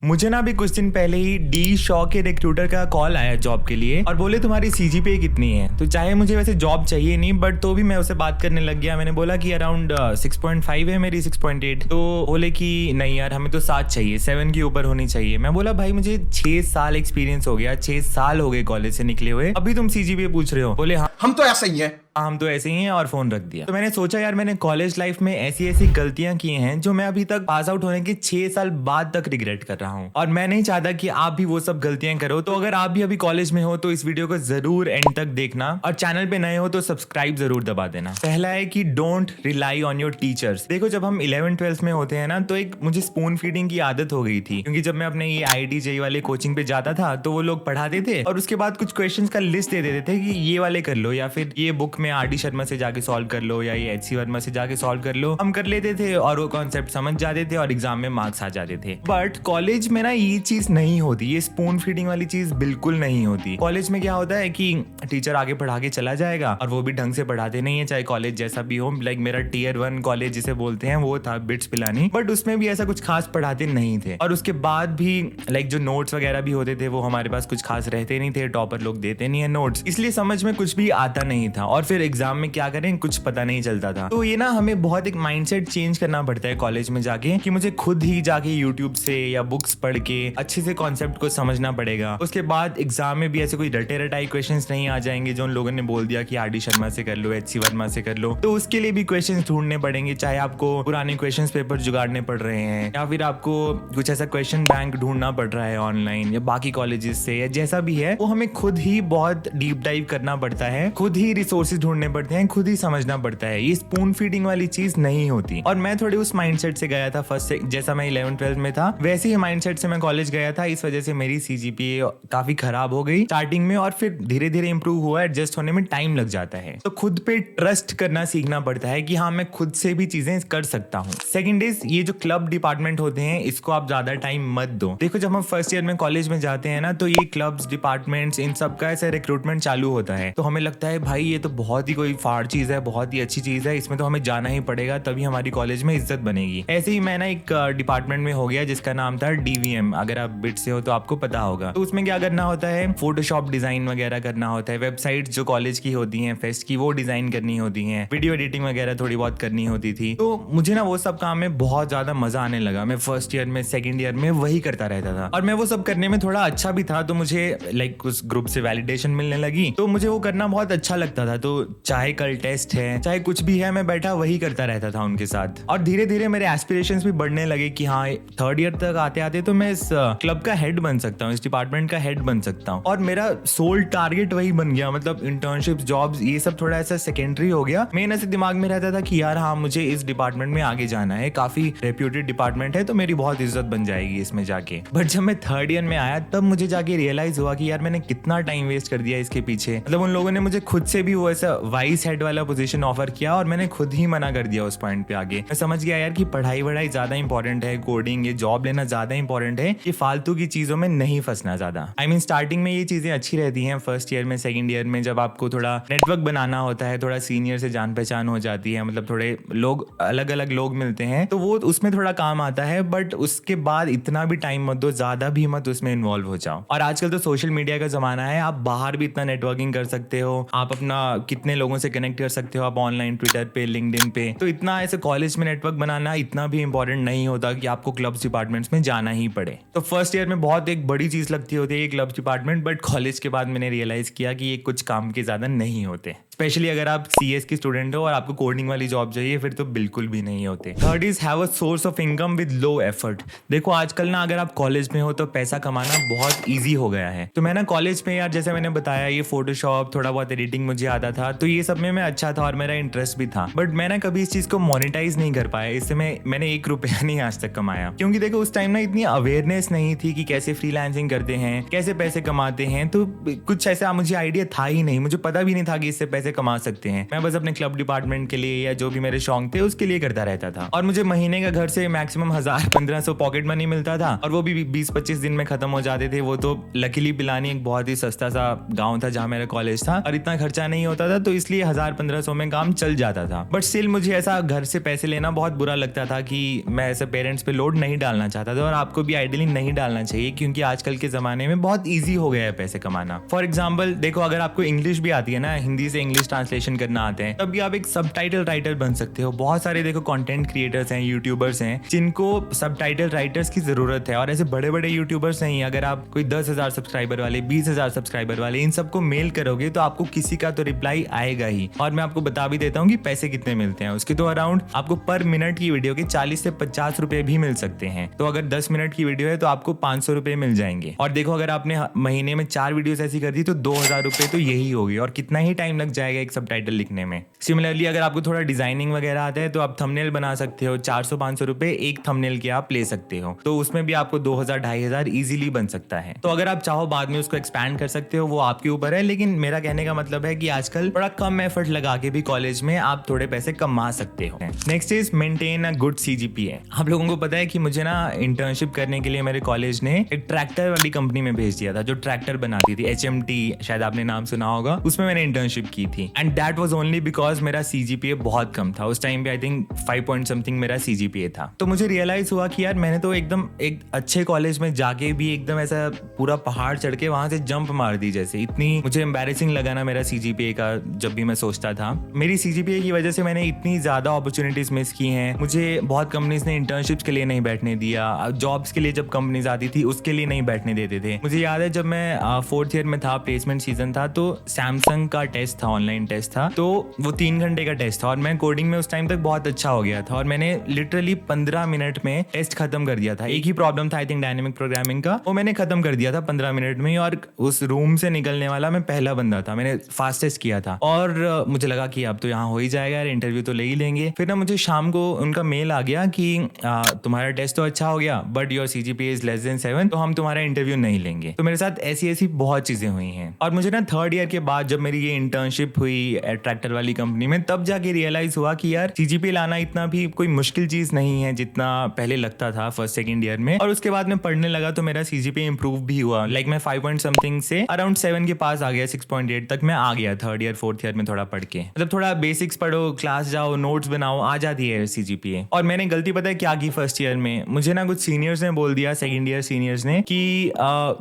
मुझे ना अभी कुछ दिन पहले ही डी शॉ के रिक्रूटर का कॉल आया जॉब के लिए और बोले तुम्हारी सीजीपीए कितनी है। तो चाहे मुझे वैसे जॉब चाहिए नहीं बट तो भी मैं उससे बात करने लग गया। मैंने बोला कि अराउंड 6.5 है मेरी, 6.8। तो बोले कि नहीं यार हमें तो 7 चाहिए, 7 के ऊपर होनी चाहिए। मैं बोला भाई मुझे 6 साल एक्सपीरियंस हो गया, 6 साल हो गए कॉलेज से निकले हुए, अभी तुम सीजीपीए पूछ रहे हो। बोले हाँ हम तो ऐसा ही हैं। हम तो ऐसे ही हैं, और फोन रख दिया। तो मैंने सोचा यार मैंने कॉलेज लाइफ में ऐसी ऐसी गलतियां की हैं जो मैं अभी तक पास आउट होने के 6 साल बाद तक रिग्रेट कर रहा हूं, और मैं नहीं चाहता कि आप भी वो सब गलतियां करो। तो अगर आप भी अभी कॉलेज में हो तो इस वीडियो को जरूर एंड तक देखना, और चैनल पे नए हो तो सब्सक्राइब जरूर दबा देना। पहला है कि don't rely on your teachers. देखो जब हम 11th-12th में होते हैं ना, तो एक मुझे स्पून फीडिंग की आदत हो गई थी, क्योंकि जब मैं अपने ये IIT JEE वाले कोचिंग पे जाता था तो वो लोग पढ़ाते थे और उसके बाद कुछ क्वेश्चंस का लिस्ट दे देते थे कि ये वाले कर लो, या फिर ये बुक में RD शर्मा से जाके सॉल्व कर लो, या ये HC वर्मा से जाके सॉल्व कर लो। हम कर लेते थे और वो कॉन्सेप्ट समझ जाते थे और एग्जाम में मार्क्स आ जाते थे। बट कॉलेज में ना ये चीज नहीं होती, ये स्पून फीडिंग वाली चीज बिल्कुल नहीं होती। कॉलेज में क्या होता है कि टीचर आगे पढ़ा के चला जाएगा और वो भी ढंग से पढ़ाते नहीं है, चाहे कॉलेज जैसा भी हो। लाइक मेरा Tier 1 कॉलेज जिसे बोलते हैं वो था बिट्स पिलानी, बट उसमें भी ऐसा कुछ खास पढ़ाते नहीं थे। और उसके बाद भी लाइक जो नोट्स वगैरह भी होते थे वो हमारे पास कुछ खास रहते नहीं थे, टॉपर लोग देते नहीं है नोट्स, इसलिए समझ में कुछ भी आता नहीं था। और फिर एग्जाम में क्या करें कुछ पता नहीं चलता था। तो ये ना हमें बहुत एक माइंडसेट चेंज करना पड़ता है कॉलेज में जाके, कि मुझे खुद ही जाके यूट्यूब से या बुक्स पढ़ के अच्छे से कॉन्सेप्ट को समझना पड़ेगा। उसके बाद एग्जाम में भी ऐसे कोई रटे रटाई क्वेश्चंस नहीं आ जाएंगे जो उन लोगों ने बोल दिया कि RD शर्मा से कर लो, HC वर्मा से कर लो। तो उसके लिए भी क्वेश्चंस ढूंढने पड़ेंगे, चाहे आपको पुराने क्वेश्चंस पेपर जुगाड़ने पड़ रहे हैं, या फिर आपको कुछ ऐसा क्वेश्चन बैंक ढूंढना पड़ रहा है ऑनलाइन या बाकी कॉलेजेस से, या जैसा भी है वो हमें खुद ही बहुत डीप डाइव करना पड़ता है, खुद ही रिसोर्सेज ढूंढने पड़ते हैं, खुद ही समझना पड़ता है। ये स्पून फीडिंग वाली चीज नहीं होती। और मैं थोड़े उस माइंडसेट से गया था फर्स्ट से, जैसा मैं 11th-12th में था वैसे ही माइंडसेट से मैं कॉलेज गया था। इस वजह से मेरी सीजीपीए काफी खराब हो गई स्टार्टिंग में, और फिर धीरे धीरे इंप्रूव हुआ। एडजस्ट होने में टाइम लग जाता है, तो खुद पे ट्रस्ट करना सीखना पड़ता है कि हाँ मैं खुद से भी चीजें कर सकता हूँ। सेकंड इज ये जो क्लब डिपार्टमेंट होते हैं इसको आप ज्यादा टाइम मत दो। देखो जब हम फर्स्ट ईयर में कॉलेज में जाते हैं ना, तो ये क्लब्स डिपार्टमेंट्स इन सब का ऐसा रिक्रूटमेंट चालू होता है, तो हमें लगता है भाई ये तो बहुत ही कोई फाड़ चीज है, बहुत ही अच्छी चीज है, इसमें तो हमें जाना ही पड़ेगा तभी हमारी कॉलेज में इज्जत बनेगी। ऐसे ही मैं ना एक डिपार्टमेंट में हो गया जिसका नाम था DVM। अगर आप बिट से हो तो आपको पता होगा। तो उसमें क्या करना होता है, फोटोशॉप डिजाइन वगैरह करना होता है, वेबसाइट जो कॉलेज की होती हैं फेस्ट की वो डिजाइन करनी होती है, वीडियो एडिटिंग वगैरह थोड़ी बहुत करनी होती थी। तो मुझे ना वो सब काम में बहुत ज्यादा मजा आने लगा। मैं फर्स्ट ईयर में सेकेंड ईयर में वही करता रहता था, और मैं वो सब करने में थोड़ा अच्छा भी था। तो मुझे लाइक उस ग्रुप से वैलिडेशन मिलने लगी, तो मुझे वो करना बहुत अच्छा लगता था। तो चाहे कल टेस्ट है चाहे कुछ भी है, मैं बैठा वही करता रहता था उनके साथ। और धीरे धीरे मेरे एस्पिरेशंस भी बढ़ने लगे कि हाँ 3rd ईयर तक आते आते तो मैं इस क्लब का हेड बन सकता हूँ, इस डिपार्टमेंट का हेड बन सकता हूँ। और मेरा सोल टारगेट वही बन गया। मतलब इंटर्नशिप जॉब्स ये सब थोड़ा ऐसा सेकेंडरी हो गया। मेन ऐसे दिमाग में रहता था कि यार हाँ मुझे इस डिपार्टमेंट में आगे जाना है, काफी रेप्यूटेड डिपार्टमेंट है तो मेरी बहुत इज्जत बन जाएगी इसमें जाके। बट जब मैं 3rd ईयर में आया तब मुझे जाके रियलाइज हुआ कि यार मैंने कितना टाइम वेस्ट कर दिया इसके पीछे। मतलब उन लोगों ने मुझे खुद से भी वो ऐसा वाइस हेड वाला पोजीशन ऑफर किया और मैंने खुद ही मना कर दिया उस पॉइंट पे आगे। मैं समझ गया यार कि पढ़ाई वढ़ाई ज्यादा इंपॉर्टेंट है, कोडिंग ये जॉब लेना ज्यादा इंपॉर्टेंट है, कि फालतू की चीजों में नहीं फंसना ज्यादा। आई मीन स्टार्टिंग में ये चीजें अच्छी रहती हैं, फर्स्ट ईयर में सेकंड ईयर में जब आपको थोड़ा नेटवर्क बनाना होता है, थोड़ा सीनियर से जान पहचान हो जाती है, मतलब थोड़े लोग अलग अलग लोग मिलते हैं तो वो उसमें थोड़ा काम आता है। बट उसके बाद इतना भी टाइम मत दो, ज्यादा भी मत उसमें इन्वॉल्व हो जाओ। और आजकल तो सोशल मीडिया का जमाना है, आप बाहर भी इतना नेटवर्किंग कर सकते हो, आप अपना कितने लोगों से कनेक्ट कर सकते हो आप ऑनलाइन, ट्विटर पे, लिंक्डइन पे। तो इतना ऐसे कॉलेज में नेटवर्क बनाना इतना भी इंपॉर्टेंट नहीं होता कि आपको क्लब्स डिपार्टमेंट्स में जाना ही पड़े। तो फर्स्ट ईयर में बहुत एक बड़ी चीज लगती होती है ये क्लब्स डिपार्टमेंट, बट कॉलेज के बाद मैंने रियलाइज किया कि ये कुछ काम के ज्यादा नहीं होते। स्पेशली अगर आप CS की स्टूडेंट हो और आपको कोडिंग वाली जॉब चाहिए फिर तो बिल्कुल भी नहीं होते। Third is have a source of income with low effort. देखो आजकल ना अगर आप कॉलेज में हो तो पैसा कमाना बहुत ईजी हो गया है। तो मैं ना कॉलेज में यार जैसे मैंने बताया ये फोटोशॉप थोड़ा बहुत एडिटिंग मुझे आता था, तो ये सब में मैं अच्छा था और मेरा इंटरेस्ट भी था। बट मैं ना कभी इस चीज को मोनेटाइज नहीं कर पाया, इससे मैंने 1 रुपया नहीं आज तक कमाया, क्योंकि देखो उस टाइम ना इतनी अवेयरनेस नहीं थी कि कैसे फ्रीलांसिंग करते हैं, कैसे पैसे कमाते हैं। तो कुछ ऐसा मुझे आइडिया था ही नहीं, मुझे पता भी नहीं था कि इससे पैसे पैसे कमा सकते हैं, मैं बस अपने क्लब डिपार्टमेंट के लिए या जो भी मेरे शौक थे उसके लिए करता रहता था। और मुझे महीने का घर से मैक्सिमम 1000-1500 पॉकेट मनी मिलता था और वो भी 20-25 दिन में खत्म हो जाते थे। वो तो लकीली पिलानी एक बहुत ही सस्ता सा गाँव था जहाँ मेरा कॉलेज था और इतना खर्चा नहीं होता था, तो इसलिए 1000-1500 में काम चल जाता था। बट स्टिल मुझे ऐसा घर से पैसे लेना बहुत बुरा लगता था कि मैं ऐसे पेरेंट्स पे लोड नहीं डालना चाहता था, और आपको भी आइडियली नहीं डालना चाहिए क्योंकि आजकल के जमाने में बहुत ईजी हो गया है पैसे कमाना। फॉर एग्जाम्पल देखो, अगर आपको इंग्लिश भी आती है ना, हिंदी से इंग्लिश ट्रांसलेशन करना आते हैं, तब भी आप एक सबटाइटल राइटर बन सकते हो। बहुत सारे देखो कंटेंट क्रिएटर्स हैं, यूट्यूबर्स हैं जिनको सबटाइटल राइटर्स की जरूरत है, और ऐसे बड़े बड़े यूट्यूबर्स नहीं। अगर आप कोई 10,000 सब्सक्राइबर वाले, 20,000 सब्सक्राइबर वाले, इन सबको मेल करोगे तो आपको किसी का तो रिप्लाई आएगा ही। और मैं आपको बता भी देता हूँ कि पैसे कितने मिलते हैं उसके। तो अराउंड आपको पर मिनट की वीडियो के 40 से 50 रुपए भी मिल सकते हैं। तो अगर 10 मिनट की वीडियो है तो आपको 500 रुपए मिल जाएंगे। और देखो, अगर आपने महीने में 4 वीडियोस ऐसी कर दी तो 2000 रुपए तो यही होगी, और कितना ही टाइम लग जाएगा एक सबटाइटल लिखने में। सिमिलरली अगर आपको थोड़ा डिजाइनिंग वगैरह आता है तो आप थंबनेल बना सकते हो। 400-500 रुपए एक थंबनेल के आप ले सकते हो, तो उसमें भी आपको 2000-2500 इजीली बन सकता है। तो अगर आप चाहो बाद में उसको एक्सपैंड कर सकते हो, वो आपके ऊपर है। लेकिन मेरा कहने का मतलब है कि आजकल थोड़ा कम एफर्ट लगा के भी कॉलेज में आप थोड़े पैसे कमा सकते हो। Next is maintain a good CGPA। आप लोगों को पता है कि मुझे ना इंटर्नशिप करने के लिए मेरे कॉलेज ने एक ट्रैक्टर वाली कंपनी में भेज दिया था, जो ट्रैक्टर बनाती थी, HMT, शायद आपने नाम सुना होगा। उसमें मैंने इंटर्नशिप की थी, and that was only because मेरा CGPA बहुत कम था। उस टाइम पे आई थिंक 5 पॉइंट समथिंग मेरा CGPA था। तो मुझे रियलाइज हुआ कि यार मैंने तो एकदम एक अच्छे कॉलेज में जाके भी एकदम ऐसा पूरा पहाड़ चढ़ के वहां से जंप मार दी जैसे। इतनी मुझे एम्बैरेसिंग लगा ना मेरा CGPA का, जब भी मैं सोचता था। मेरी CGPA की वजह से मैंने इतनी ज्यादा अपॉर्चुनिटीज मिस की हैं। मुझे बहुत कंपनीज ने इंटर्नशिप्स के लिए नहीं बैठने दिया, जॉब्स के लिए जब कंपनीज आती थी उसके लिए नहीं बैठने देते थे। मुझे याद है जब मैं 4th ईयर में था, प्लेसमेंट सीजन था, तो सैमसंग का टेस्ट था, ऑनलाइन टेस्ट था, तो वो 3 घंटे का टेस्ट था और मैं कोडिंग में उस टाइम तक बहुत अच्छा हो गया था और मैंने लिटरली 15 मिनट में टेस्ट खत्म कर दिया था। एक ही प्रॉब्लम था आई थिंक डायनेमिक प्रोग्रामिंग का, वो मैंने खत्म कर दिया था 15 मिनट में ही, और उस रूम से निकलने वाला मैं पहला बंदा था। मैंने फास्टेस्ट किया था और मुझे लगा कि अब तो यहाँ हो ही जाएगा यार, इंटरव्यू तो ले ही लेंगे। फिर ना मुझे शाम को उनका मेल आ गया कि तुम्हारा टेस्ट तो अच्छा हो गया but your CGPA is less than 7, तो हम तुम्हारा इंटरव्यू नहीं लेंगे। तो मेरे साथ ऐसी बहुत चीजें हुई हैं। और मुझे ना 3rd ईयर के बाद जब मेरी ये इंटर्नशिप हुई ट्रैक्टर वाली कंपनी में, तब जाके रियलाइज हुआ कि यार CGPA लाना इतना भी कोई मुश्किल चीज नहीं है जितना पहले लगता था 1st-2nd ईयर में। और उसके बाद मैं पढ़ने लगा तो मेरा CGPA इंप्रूव भी हुआ। लाइक मैं 5 पॉइंट समथिंग से अराउंड 7 के पास आ गया, 6.8 तक मैं आ गया 3rd ईयर 4th ईयर में थोड़ा पढ़ के। मतलब थोड़ा बेसिक्स पढ़ो, क्लास जाओ, नोट्स बनाओ, आ जाती है CGPA। और मैंने गलती पता है क्या की 1st ईयर में, मुझे ना कुछ सीनियर्स ने बोल दिया, 2nd ईयर सीनियर्स ने, कि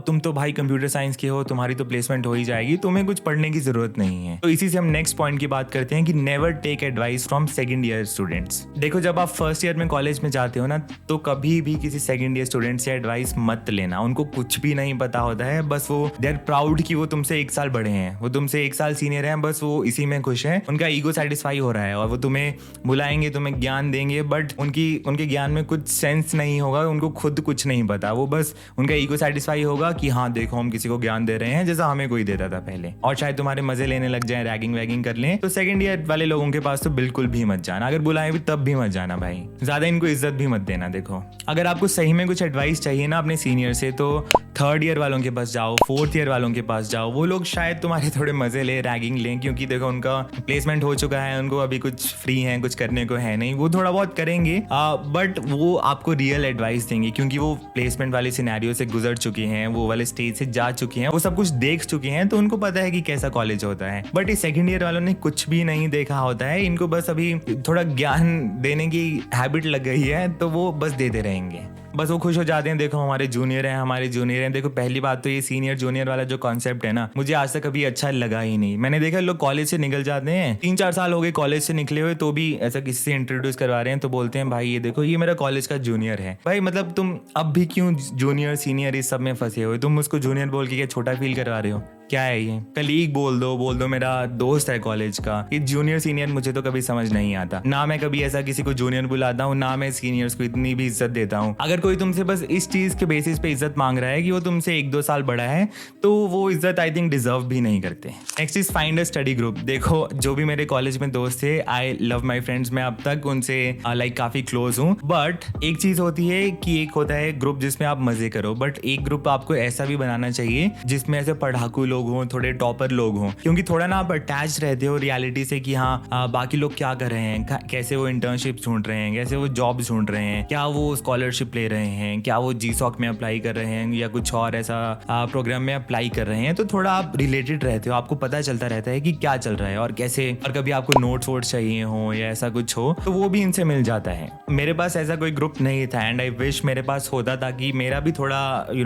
तुम तो भाई कंप्यूटर साइंस के हो, तुम्हारी तो प्लेसमेंट हो ही जाएगी, तुम्हें कुछ पढ़ने की जरूरत नहीं है। तो इसी से हम नेक्स्ट पॉइंट की बात करते हैं कि never take advice from 2nd year students. देखो, जब आप 1st ईयर में कॉलेज में जाते हो ना, तो कभी भी किसी 2nd ईयर स्टूडेंट से एडवाइस मत लेना। उनको कुछ भी नहीं पता होता है, बस वो दे आर प्राउड कि वो तुमसे 1 साल बड़े हैं, वो तुमसे 1 साल सीनियर हैं, बस वो इसी में खुश है, उनका ईगो सेटिस्फाई हो रहा है और वो तुम्हें बुलाएंगे, तुम्हें ज्ञान देंगे, बट उनके ज्ञान में कुछ सेंस नहीं होगा, उनको खुद कुछ नहीं पता। वो बस उनका ईगो सेटिस्फाई होगा कि हाँ देखो हम किसी को ज्ञान दे रहे हैं जैसा हमें कोई देता था पहले, और शायद तुम्हारे मजे लेने लग जाए, रैगिंग वैगिंग कर लें। तो 2nd ईयर वाले लोगों के पास तो बिल्कुल भी मत जाना, अगर बुलाए भी तब भी मत जाना भाई, ज्यादा इनको इज्जत भी मत देना। देखो, अगर आपको सही में कुछ एडवाइस चाहिए ना अपने सीनियर से, तो 3rd ईयर वालों के पास जाओ, 4th ईयर वालों के पास जाओ। वो लोग शायद तुम्हारे थोड़े मजे ले, रैगिंग लें, क्योंकि देखो उनका प्लेसमेंट हो चुका है, उनको अभी कुछ फ्री है, कुछ करने को है नहीं, वो थोड़ा बहुत करेंगे, बट वो आपको रियल एडवाइस देंगे क्योंकि वो प्लेसमेंट वाले सिनेरियो से गुजर चुके हैं, वो वाले स्टेज से जा चुके हैं, वो सब कुछ देख चुके हैं, तो उनको पता है कि कैसा कॉलेज होता है। बट इस 2nd ईयर वालों ने कुछ भी नहीं देखा होता है, इनको बस अभी थोड़ा ज्ञान देने की हैबिट लग गई है, तो वो बस देते रहेंगे, बस वो खुश हो जाते हैं, देखो हमारे जूनियर हैं, हमारे जूनियर हैं। देखो, पहली बात तो ये सीनियर जूनियर वाला जो कॉन्सेप्ट है ना, मुझे आज तक कभी अच्छा लगा ही नहीं। मैंने देखा लोग कॉलेज से निकल जाते हैं, 3-4 साल हो गए कॉलेज से निकले हुए, तो भी ऐसा किसी से इंट्रोड्यूस करवा रहे हैं तो बोलते हैं भाई ये देखो ये मेरा कॉलेज का जूनियर है। भाई मतलब तुम अब भी क्यों जूनियर सीनियर इस सब में फंसे हो? तुम उसको जूनियर बोल के क्या छोटा फील करवा रहे हो? क्या है ये? कलीग बोल दो मेरा दोस्त है कॉलेज का। ये जूनियर सीनियर मुझे तो कभी समझ नहीं आता, ना मैं कभी ऐसा किसी को जूनियर बुलाता हूँ, ना मैं सीनियर्स को इतनी भी इज्जत देता हूँ। अगर अगर कोई तुमसे बस इस चीज के बेसिस पे इज्जत मांग रहा है कि वो तुमसे 1-2 साल बड़ा है, तो वो इज्जत आई थिंक डिजर्व भी नहीं करते। Next is find a study group. देखो जो भी मेरे कॉलेज में दोस्त थे, आई लव माई फ्रेंड्स, मैं अब तक उनसे लाइक काफी क्लोज हूँ। बट एक चीज होती है कि एक होता है ग्रुप जिसमें आप मजे करो, बट एक ग्रुप आपको ऐसा भी बनाना चाहिए जिसमें ऐसे पढ़ाकू लोग हों, थोड़े टॉपर लोग हों, क्योंकि थोड़ा ना आप अटैच रहते हो रियलिटी से कि हाँ बाकी लोग क्या कर रहे हैं, कैसे वो इंटर्नशिप ढूंढ रहे हैं, कैसे वो जॉब ढूंढ रहे हैं, क्या वो स्कॉलरशिप ले रहे हैं, क्या वो GSOC में अप्लाई कर रहे हैं या कुछ और ऐसा प्रोग्राम में अप्लाई कर रहे हैं। तो थोड़ा आप रिलेटेड रहते हो, आपको पता चलता रहता है कि क्या चल रहा है और कैसे, और कभी आपको नोट्स वोट्स चाहिए हो या ऐसा कुछ हो तो वो भी इनसे मिल जाता है। मेरे पास ऐसा कोई ग्रुप नहीं था एंड आई विश मेरे पास होता, ताकि मेरा भी थोड़ा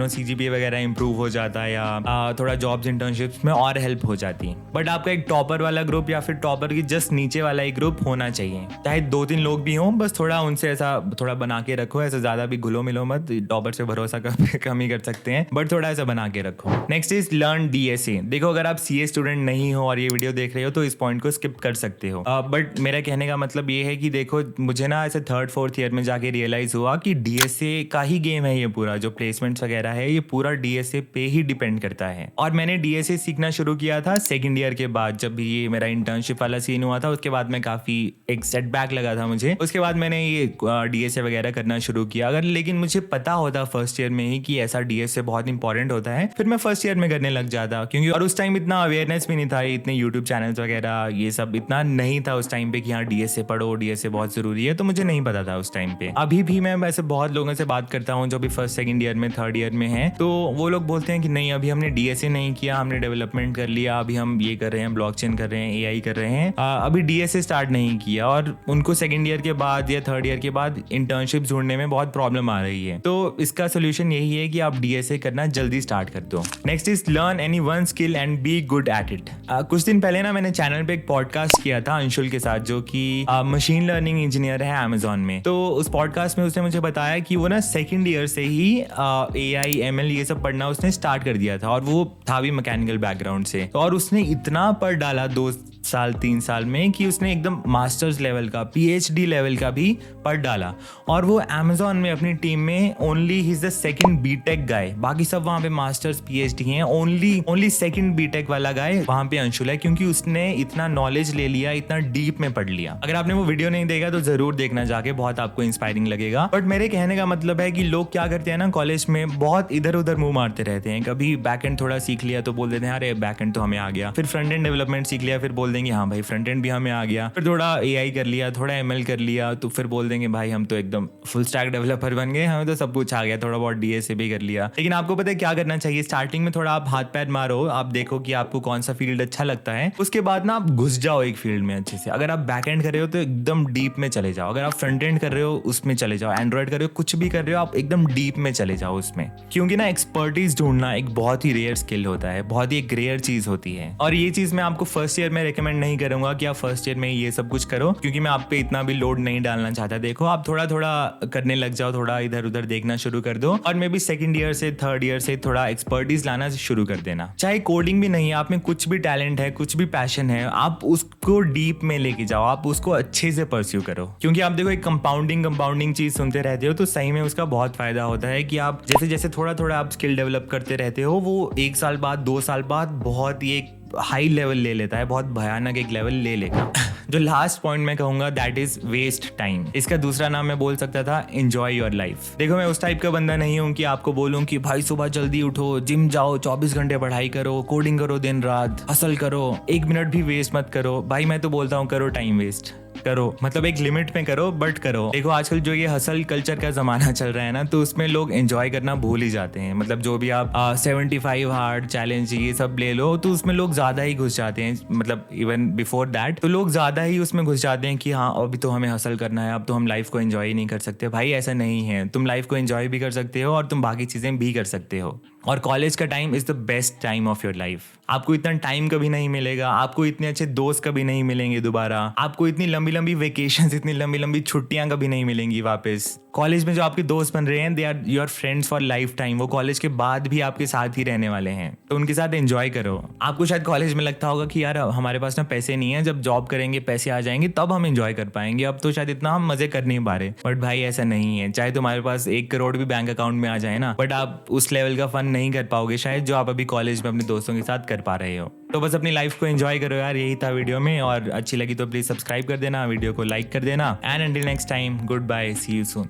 CGPA वगैरह इंप्रूव हो जाता या थोड़ा जॉब्स इंटर्नशिप्स में और हेल्प हो जाती। बट आपका एक टॉपर वाला ग्रुप या फिर टॉपर की जस्ट नीचे वाला एक ग्रुप होना चाहिए, चाहे 2-3 लोग भी हों, बस थोड़ा उनसे ऐसा थोड़ा बना के रखो, ऐसा ज्यादा भी घुलो मिलो मत, टॉपर से भरोसा कम ही कर सकते हैं, बट थोड़ा ऐसा बना के रखो। Next is learn DSA। देखो अगर आप CA स्टूडेंट नहीं हो और ये वीडियो देख रहे हो तो इस पॉइंट को स्किप कर सकते हो, बट मेरा कहने का मतलब ये है कि देखो मुझे ना ऐसे 3rd-4th ईयर में जाके रियलाइज हुआ कि DSA का ही गेम है ये पूरा, जो प्लेसमेंट्स वगैरह है ये पूरा DSA पे ही डिपेंड करता है। और मैंने DSA सीखना शुरू किया था 2nd ईयर के बाद, जब भी ये मेरा इंटर्नशिप वाला सीन हुआ था उसके बाद मैं काफी एक सेटबैक लगा था मुझे, उसके बाद मैंने ये DSA वगैरह करना शुरू किया। अगर लेकिन मुझे पता होता 1st ईयर में ही कि ऐसा DSA बहुत इंपॉर्टेंट होता है, फिर मैं 1st ईयर में करने लग जाता, क्योंकि और उस टाइम इतना अवेयरनेस भी नहीं था, इतने यूट्यूब चैनल्स वगैरह ये सब इतना नहीं था उस टाइम पे कि हाँ DSA पढ़ो, DSA बहुत जरूरी है, तो मुझे नहीं पता था उस टाइम पे। अभी भी मैं वैसे बहुत लोगों से बात करता हूँ जो भी 1st 2nd ईयर में 3rd ईयर में है, तो वो लोग बोलते हैं कि नहीं अभी हमने DSA नहीं किया, हमने डेवलपमेंट कर लिया, अभी हम ये कर रहे हैं, ब्लॉकचेन कर रहे हैं, AI कर रहे हैं, अभी DSA स्टार्ट नहीं किया, और उनको 2nd ईयर के बाद या 3rd ईयर के बाद इंटर्नशिप ढूंढने में बहुत प्रॉब्लम आ रही है। तो इसका सोल्यूशन यही है कि आप DSA करना जल्दी स्टार्ट कर दो। Next is learn any one skill and be good at it. कुछ दिन पहले ना मैंने चैनल पे एक पॉडकास्ट किया था अंशुल के साथ, जो कि मशीन लर्निंग इंजीनियर है Amazon में। तो उस पॉडकास्ट में उसने मुझे बताया कि वो ना 2nd ईयर से ही AI ML ये सब पढ़ना उसने स्टार्ट कर दिया था, और वो था भी मैकेनिकल बैकग्राउंड से, और उसने इतना पढ़ डाला 2 साल 3 साल में कि उसने एकदम मास्टर्स लेवल का, PhD लेवल का भी पढ़ डाला, और वो Amazon में अपनी टीम में only he is the 2nd BTech गाय, बाकी सब वहाँ पे मास्टर्स PhD हैं, ओनली 2nd BTech वाला गाय वहाँ पे अंशुल है, क्योंकि उसने इतना नॉलेज ले लिया, इतना डीप में पढ़ लिया। अगर आपने वो वीडियो नहीं देखा तो जरूर देखना जाके, बहुत आपको इंस्पायरिंग लगेगा। बट मेरे कहने का मतलब है कि लोग क्या करते हैं ना, कॉलेज में बहुत इधर उधर मुंह मारते रहते हैं, कभी बैकएंड थोड़ा सीख लिया तो बोल देते हैं अरे बैकएंड तो हमें आ गया, फिर फ्रंट एंड डेवलपमेंट सीख लिया फिर बोल देंगे हाँ भाई फ्रंट एंड भी हमें आ गया, फिर थोड़ा AI कर लिया, थोड़ा ML कर लिया तो फिर बोल देंगे भाई हम तो एकदम फुल स्टैक डेवलपर बन गए, हमें तो सब कुछ आ गया, थोड़ा बहुत DSA भी कर लिया। लेकिन आपको पता है क्या करना चाहिए, स्टार्टिंग में थोड़ा आप हाथ पैर मारो, आप देखो कि आपको कौन सा फील्ड अच्छा लगता है, उसके बाद ना आप घुस जाओ एक फील्ड में अच्छे से। अगर आप बैक एंड कर रहे हो तो एकदम डीप में चले जाओ, अगर आप फ्रंट एंड कर रहे हो उसमें चले जाओ, एंड्रॉइड कर रहे हो, कुछ भी कर रहे हो आप एकदम डीप में चले जाओ उसमें, क्योंकि ना एक्सपर्टीज ढूंढना एक बहुत ही रेयर स्किल होता है, बहुत ही एक रेयर चीज होती है। और ये चीज मैं आपको 1st ईयर में रेकमेंड नहीं करूंगा कि आप 1st ईयर में ये सब कुछ करो, क्योंकि मैं आप पे इतना भी लोड नहीं डालना चाहता। देखो आप थोड़ा थोड़ा करने लग जाओ, थोड़ा इधर उधर देखना शुरू कर दो, और मे बी 2nd ईयर से 3rd ईयर से थोड़ा एक्सपर्टीज लाना शुरू कर देना। चाहे कोडिंग भी नहीं है, आप में कुछ भी टैलेंट है, कुछ भी पैशन है, आप उसको डीप में लेके जाओ, आप उसको अच्छे से परस्यू करो। क्योंकि आप देखो एक कंपाउंडिंग चीज सुनते रहते हो तो सही में उसका बहुत फायदा होता है कि आप जैसे जैसे थोड़ा थोड़ा आप स्किल डेवलप करते रहते हो, वो 1 साल बाद 2 साल बाद बहुत ही एक हाई लेवल ले लेता है, बहुत भयानक एक लेवल ले लेगा। जो लास्ट पॉइंट मैं कहूंगा दैट इज वेस्ट टाइम। इसका दूसरा नाम मैं बोल सकता था एंजॉय योर लाइफ। देखो मैं उस टाइप का बंदा नहीं हूं कि आपको बोलूं कि भाई सुबह जल्दी उठो, जिम जाओ, 24 घंटे पढ़ाई करो, कोडिंग करो, दिन रात हसल करो, 1 मिनट भी वेस्ट मत करो। भाई मैं तो बोलता हूं करो टाइम वेस्ट करो, मतलब एक लिमिट में करो बट करो। देखो आजकल जो ये हसल कल्चर का जमाना चल रहा है ना, तो उसमें लोग एंजॉय करना भूल ही जाते हैं। मतलब जो भी आप 75 हार्ड चैलेंज ये सब ले लो तो उसमें लोग ज्यादा ही घुस जाते हैं, मतलब इवन बिफोर दैट तो लोग ज्यादा ही उसमें घुस जाते हैं कि हाँ अभी तो हमें हसल करना है, अब तो हम लाइफ को एंजॉय ही नहीं कर सकते। भाई ऐसा नहीं है, तुम लाइफ को एंजॉय भी कर सकते हो और तुम बाकी चीजें भी कर सकते हो। और कॉलेज का time is the best time of your life. आपको इतना टाइम कभी नहीं मिलेगा, आपको इतने अच्छे दोस्त कभी नहीं मिलेंगे दोबारा, आपको इतनी लंबी लंबी वेकेशंस, इतनी लंबी लंबी छुट्टियां कभी नहीं मिलेंगी वापस। कॉलेज में जो आपके दोस्त बन रहे हैं they are your friends for lifetime. वो कॉलेज के बाद भी आपके साथ ही रहने वाले हैं, तो उनके साथ एंजॉय करो। आपको शायद कॉलेज में लगता होगा कि यार हमारे पास ना पैसे नहीं है, जब जॉब करेंगे पैसे आ जाएंगे तब हम एंजॉय कर पाएंगे, अब तो शायद इतना हम मजे कर नहीं पा रहे। बट भाई ऐसा नहीं है। चाहे तुम्हारे पास 1 करोड़ भी बैंक अकाउंट में आ जाए ना, बट आप उस लेवल का फन नहीं कर पाओगे शायद जो आप अभी कॉलेज में अपने दोस्तों के साथ कर पा रहे हो। तो बस अपनी लाइफ को एंजॉय करो यार, यही था वीडियो में। और अच्छी लगी तो प्लीज सब्सक्राइब कर देना, वीडियो को लाइक कर देना। And until next time, goodbye, see you soon.